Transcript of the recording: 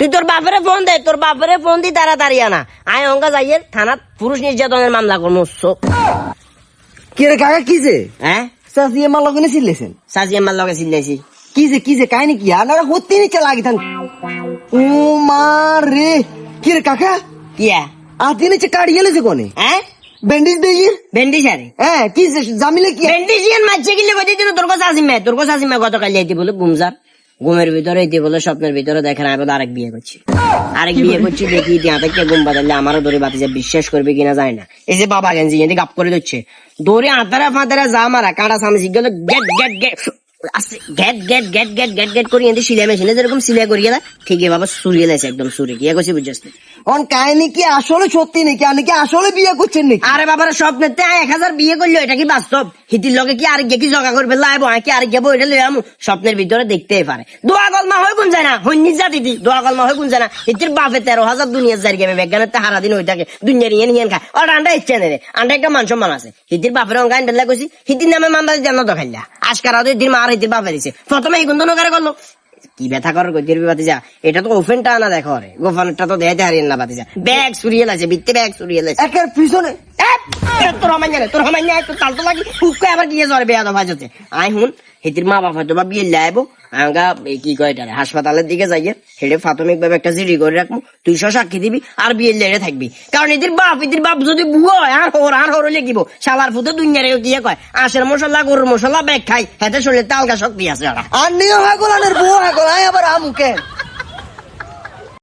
তুই তোর বাপেরে ফোন দে, তোর বাপেরে ফোন দি তাড়াতাড়ি আনা। আয় অঙ্কা যাইয়ে থানাত পুরুষ নির্যাতনের মামলা করবো। কি রে কাকা কি যে হ্যাঁ, সাজিয়ে মাল লগনে চিল্লেছেন সাজি আমার লগে চিল্লাইছি। কি যে কাহিনী কি আপনারা হতে নিচে লাগি থান ও মা রে কি রে কাকা কিয়া? আতি নিচে কাড়ি গেলেছে কোনে হ্যাঁ, ব্যান্ডেজ দিয়ে বেন্ডিস আরে হ্যাঁ কি যে জামিলে কি বেন্ডিস ইয়ান মাঝে গিলে কই দিল তোর কাছে আসিমে, তোর কাছে আসিমে গতকাল যাইতে বলে গুমজার ঘুমের ভিতরে এতে বলে স্বপ্নের ভিতরে দেখেন আমি বলে আরেক বিয়ে করছি, আরেক বিয়ে করছি। দেখি দিয়া থেকে ঘুম বাদালে আমারও দড়ি বাতিছে, বিশ্বাস করবে কিনা যায় না। এই যে বাবা গেঞ্জি এনে গাপ করে দিচ্ছে দড়ি আতারা ফাতারা যা মারা কাঁটা সামনে গেল গেট গেট গেট আস্তে গেট গেট গেট গেট গেট গেট করি এনে সিলাই মেশিনে যেরকম সিলাই করিয়ে দেয় ঠিকই বাবা সুরিয়ে লাইছে একদম সুরে গিয়ে গেছি বুঝছিস। অন কাহিনী কি আসলে সত্যি নাকি আপনি কি আসলে বিয়ে করছেন নাকি আরে বাবার স্বপ্নের 1000 বিয়ে করলো, এটা কি বাস্তব? হিতির লগে কি আরেক কি জগা করবে লাইব কি আরেক গেবো এটা লই আমু স্বপ্নের ভিতরে দেখতেই পারে। দোয়া কলমা হয় কোন যায় না হন্যি জাতি দি দোয়া কলমা হয় কোন যায় না। হিতির বাপে 13,000 দুনিয়ার জারি গেবে বেগানের হারা দিন হয়ে থাকে দুনিয়ার ইয়েন ইয়েন খায়। ওর আন্ডা ইচ্ছে নেই, আন্ডা একটা মান সম্মান আছে। হিতির বাপের অঙ্কা আন্ডা কইছি হিতির নামে মামলা জানা তো খাইলা আজকার হিতির মা আর হিতির বাপে দিছে প্রথমে এই গুন্দন করে করলো কি ব্যথা করার গতির বাতি যা। এটা তো ওফেনটা আনা দেখো রে, গোফানটা তো দেয় হারিয়ে না বাতি যা। ব্যাগ সুরিয়ে লাগছে বিত্তে ব্যাগ সুরিয়ে লাগছে একের পিছনে তোর হামাই জানে তোর হামাই নাই তোর তাল তো লাগি উক্কে আবার গিয়ে জ্বরে বেয়া দফা যাচ্ছে। আই হুন হিতির মা বাবা হয়তো বা বিয়ে লাইবো আঙ্গা কি কয় এটা হাসপাতালের দিকে যাইয়ে হেডে প্রাথমিক ভাবে একটা জিডি করে রাখবো, 200 সাক্ষী দিবি আর বিয়ে লেড়ে থাকবি। কারণ এদের বাপ যদি বুয়ো হয় আর হর লিখিব শালার ফুতে দুনিয়ারে দিয়ে কয় আশের মশলা গরুর মশলা ব্যাগ খাই হাতে শরীরে তালকা শক্তি আছে। আর নিয়ে হাগলানের বউ হাগল আয় আবার আমুকে